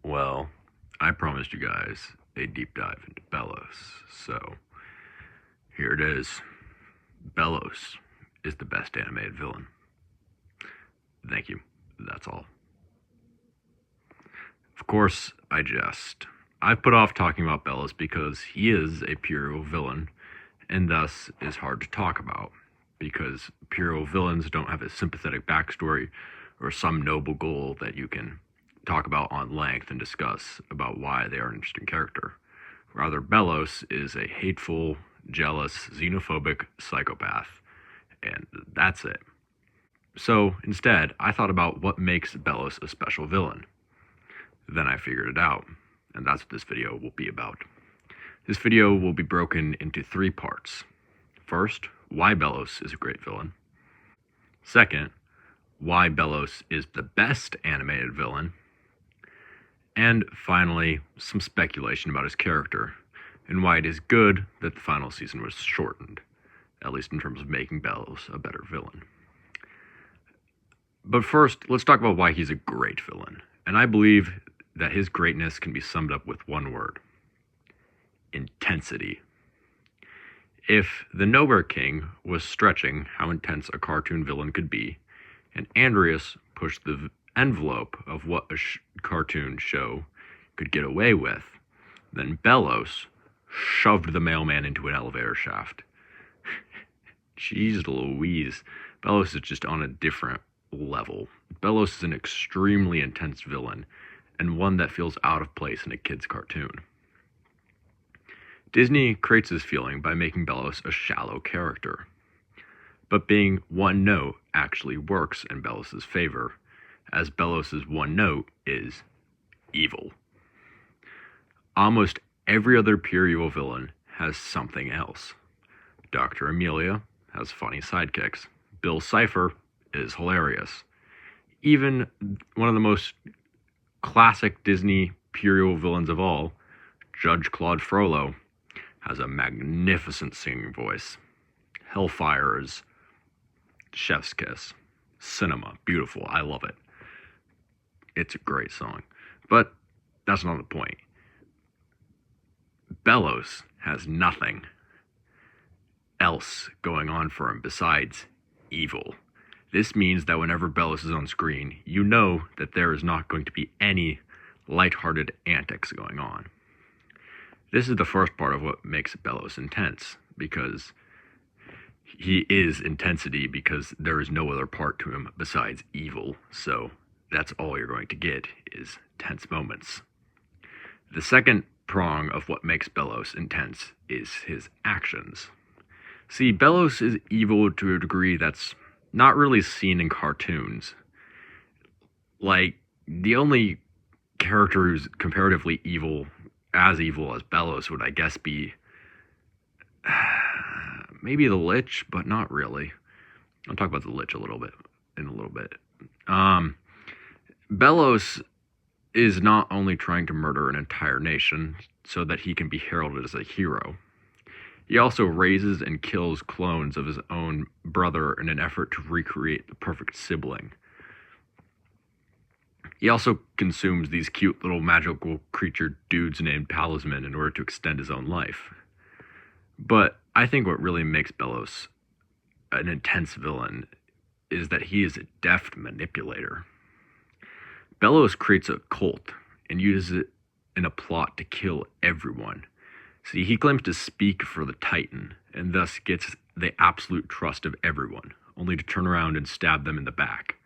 Well, I promised you guys a deep dive into Belos, so here it is. Belos is the best animated villain. Thank you. That's all. Of course, I jest. I've put off talking about Belos because he is a pure villain, and thus is hard to talk about, because pure villains don't have a sympathetic backstory or some noble goal that you can talk about on length and discuss about why they are an interesting character. Rather, Belos is a hateful, jealous, xenophobic psychopath, and that's it. So instead, I thought about what makes Belos a special villain. Then I figured it out, and that's what this video will be about. This video will be broken into 3 parts. First, why Belos is a great villain. Second, why Belos is the best animated villain. And finally, some speculation about his character, and why it is good that the final season was shortened, at least in terms of making Belos a better villain. But first, let's talk about why he's a great villain, and I believe that his greatness can be summed up with one word: intensity. If the Nowhere King was stretching how intense a cartoon villain could be, and Andreas pushed the envelope of what a cartoon show could get away with, then Belos shoved the mailman into an elevator shaft. Jeez Louise, Belos is just on a different level. Belos is an extremely intense villain, and one that feels out of place in a kid's cartoon. Disney creates this feeling by making Belos a shallow character. But being one note actually works in Belos' favor, as Belos' one note is evil. Almost every other pure evil villain has something else. Dr. Amelia has funny sidekicks. Bill Cipher is hilarious. Even one of the most classic Disney pure evil villains of all, Judge Claude Frollo, has a magnificent singing voice. Hellfire is chef's kiss. Cinema, beautiful, I love it. It's a great song. But that's not the point. Belos has nothing else going on for him besides evil. This means that whenever Belos is on screen, you know that there is not going to be any lighthearted antics going on. This is the first part of what makes Belos intense, because he is intensity, because there is no other part to him besides evil, so that's all you're going to get is tense moments. The second prong of what makes Belos intense is his actions. See, Belos is evil to a degree that's not really seen in cartoons. Like, the only character who's comparatively evil as Belos would, I guess, be maybe the Lich, but not really. I'll talk about the Lich in a little bit. Belos is not only trying to murder an entire nation so that he can be heralded as a hero. He also raises and kills clones of his own brother in an effort to recreate the perfect sibling. He also consumes these cute little magical creature dudes named talisman in order to extend his own life. But I think what really makes Belos an intense villain is that he is a deft manipulator. Belos creates a cult and uses it in a plot to kill everyone. See, he claims to speak for the Titan, and thus gets the absolute trust of everyone, only to turn around and stab them in the back.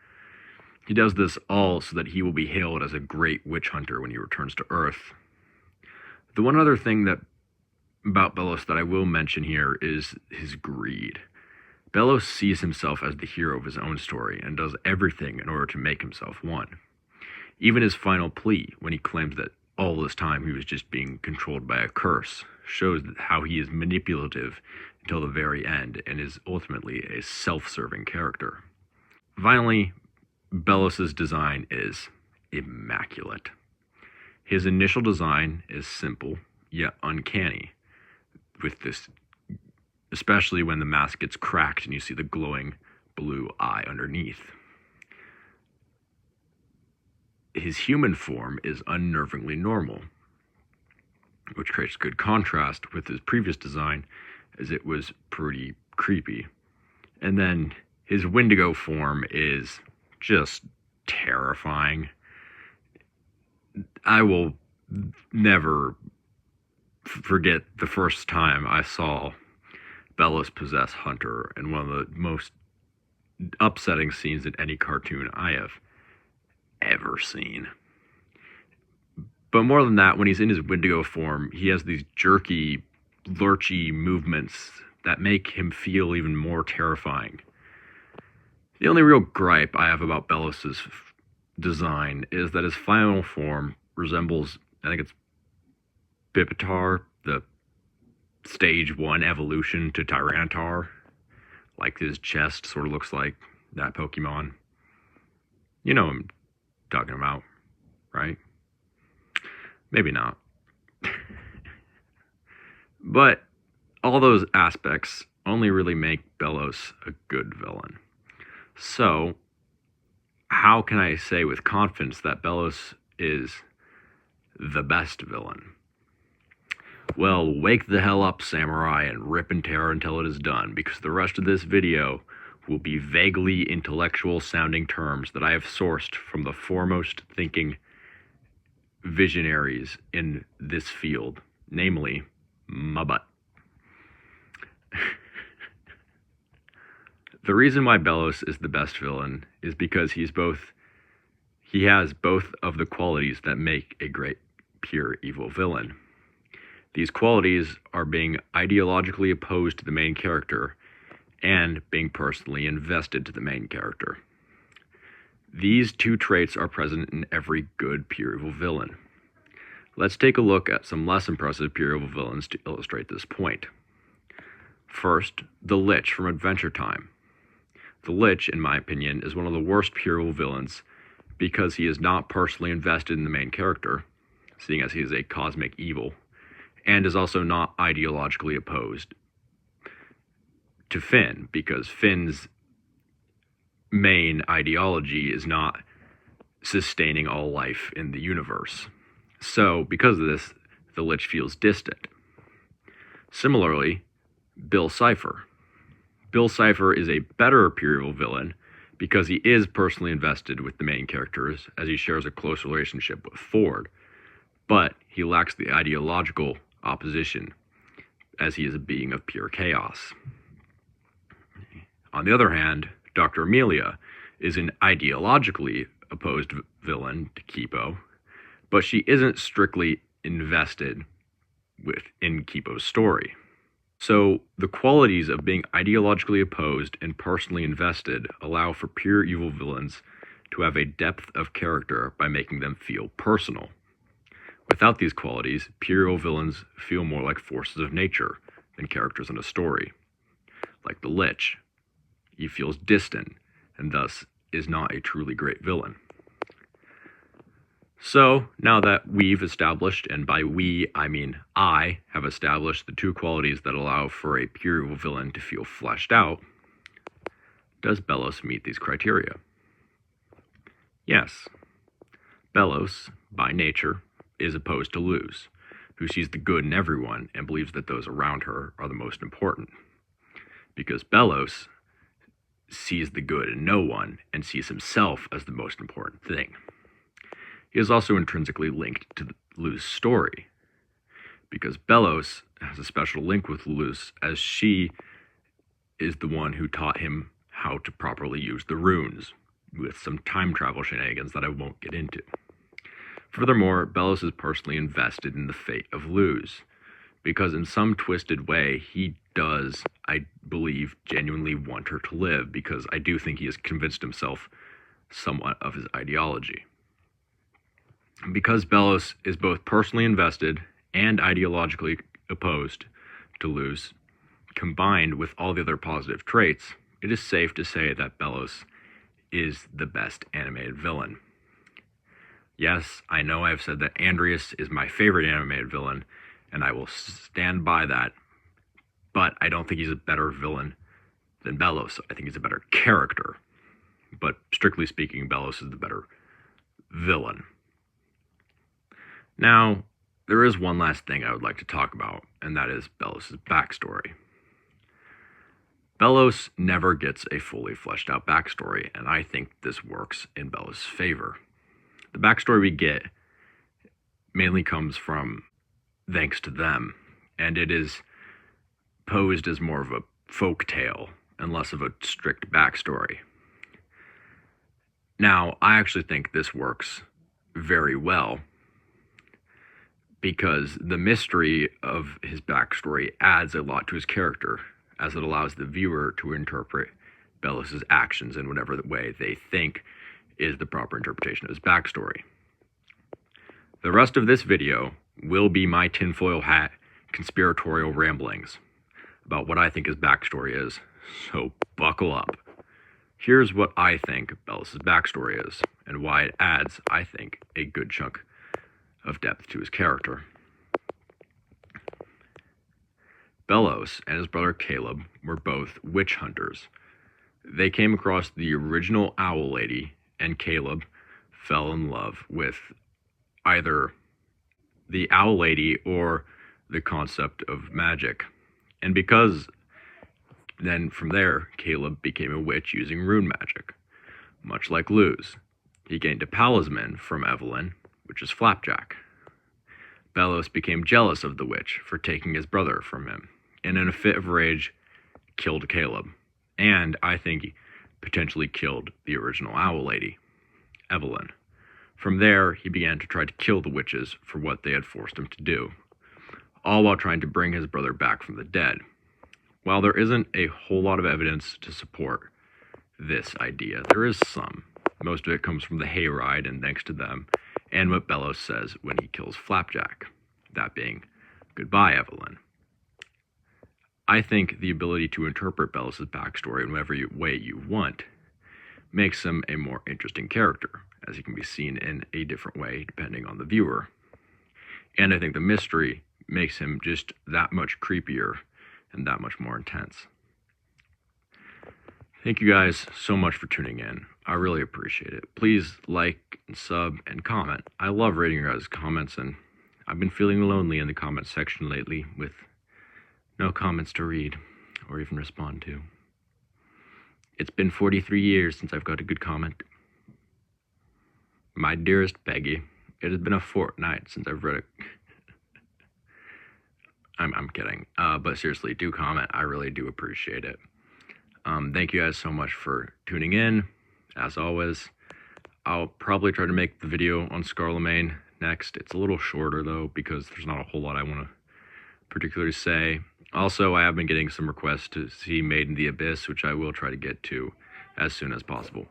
He does this all so that he will be hailed as a great witch hunter when he returns to Earth. The one other thing about Belos that I will mention here is his greed. Belos sees himself as the hero of his own story and does everything in order to make himself one. Even his final plea, when he claims that all this time he was just being controlled by a curse, shows how he is manipulative until the very end and is ultimately a self-serving character. Finally, Belos' design is immaculate. His initial design is simple, yet uncanny, with this, especially when the mask gets cracked and you see the glowing blue eye underneath. his human form is unnervingly normal, which creates good contrast with his previous design, as it was pretty creepy. And then his Wendigo form is just terrifying. I will never forget the first time I saw Belos possess Hunter, and one of the most upsetting scenes in any cartoon I have ever seen. But more than that, when he's in his Wendigo form, he has these jerky, lurchy movements that make him feel even more terrifying. The only real gripe I have about Belos' design is that his final form resembles, I think it's Bipitar, the stage 1 evolution to Tyranitar. Like his chest sort of looks like that Pokemon. You know what I'm talking about, right? Maybe not. But all those aspects only really make Belos a good villain. So, how can I say with confidence that Belos is the best villain? Well, wake the hell up, samurai, and rip and tear until it is done, because the rest of this video will be vaguely intellectual sounding terms that I have sourced from the foremost thinking visionaries in this field, namely, my butt. The reason why Belos is the best villain is because he has both of the qualities that make a great pure evil villain. These qualities are being ideologically opposed to the main character and being personally invested to the main character. These two traits are present in every good pure evil villain. Let's take a look at some less impressive pure evil villains to illustrate this point. First, the Lich from Adventure Time. The Lich, in my opinion, is one of the worst pure evil villains because he is not personally invested in the main character, seeing as he is a cosmic evil, and is also not ideologically opposed to Finn, because Finn's main ideology is not sustaining all life in the universe. So, because of this, the Lich feels distant. Similarly, Bill Cipher. Bill Cipher is a better pure evil villain because he is personally invested with the main characters, as he shares a close relationship with Ford, but he lacks the ideological opposition, as he is a being of pure chaos. On the other hand, Dr. Amelia is an ideologically opposed villain to Kipo, but she isn't strictly invested in Kipo's story. So the qualities of being ideologically opposed and personally invested allow for pure evil villains to have a depth of character by making them feel personal. Without these qualities, pure evil villains feel more like forces of nature than characters in a story. Like the Lich, he feels distant and thus is not a truly great villain. So, now that we've established, and by we, I mean I, have established the two qualities that allow for a pure evil villain to feel fleshed out, does Belos meet these criteria? Yes. Belos, by nature, is opposed to Luz, who sees the good in everyone and believes that those around her are the most important. Because Belos sees the good in no one and sees himself as the most important thing. He is also intrinsically linked to Luz's story, because Belos has a special link with Luz, as she is the one who taught him how to properly use the runes, with some time travel shenanigans that I won't get into. Furthermore, Belos is personally invested in the fate of Luz, because in some twisted way, he does, I believe, genuinely want her to live, because I do think he has convinced himself somewhat of his ideology. Because Belos is both personally invested and ideologically opposed to Luz, combined with all the other positive traits, it is safe to say that Belos is the best animated villain. Yes, I know I've said that Andreas is my favorite animated villain, and I will stand by that, but I don't think he's a better villain than Belos. I think he's a better character, but strictly speaking, Belos is the better villain. Now, there is one last thing I would like to talk about, and that is Belos' backstory. Belos never gets a fully fleshed out backstory, and I think this works in Belos' favor. The backstory we get mainly comes from thanks to them, and it is posed as more of a folk tale and less of a strict backstory. Now, I actually think this works very well because the mystery of his backstory adds a lot to his character, as it allows the viewer to interpret Belos' actions in whatever way they think is the proper interpretation of his backstory. The rest of this video will be my tinfoil hat conspiratorial ramblings about what I think his backstory is, so buckle up. Here's what I think Belos' backstory is, and why it adds, I think, a good chunk of depth to his character. Belos and his brother Caleb were both witch hunters. They came across the original Owl Lady, and Caleb fell in love with either the Owl Lady or the concept of magic. And because then from there, Caleb became a witch using rune magic, much like Luz. He gained a talisman from Evelyn, which is Flapjack. Belos became jealous of the witch for taking his brother from him, and in a fit of rage, killed Caleb. And I think he potentially killed the original Owl Lady, Evelyn. From there, he began to try to kill the witches for what they had forced him to do, all while trying to bring his brother back from the dead. While there isn't a whole lot of evidence to support this idea, there is some. Most of it comes from the hayride and thanks to them, and what Belos says when he kills Flapjack, that being, "Goodbye, Evelyn." I think the ability to interpret Belos' backstory in whatever way you want makes him a more interesting character, as he can be seen in a different way depending on the viewer. And I think the mystery makes him just that much creepier and that much more intense. Thank you guys so much for tuning in. I really appreciate it. Please like and sub and comment. I love reading your guys' comments, and I've been feeling lonely in the comment section lately with no comments to read or even respond to. It's been 43 years since I've got a good comment. My dearest Peggy, it has been a fortnight since I've read it. I'm kidding. But seriously, do comment. I really do appreciate it. Thank you guys so much for tuning in. As always, I'll probably try to make the video on Scarlemagne next. It's a little shorter, though, because there's not a whole lot I want to particularly say. Also, I have been getting some requests to see Made in the Abyss, which I will try to get to as soon as possible.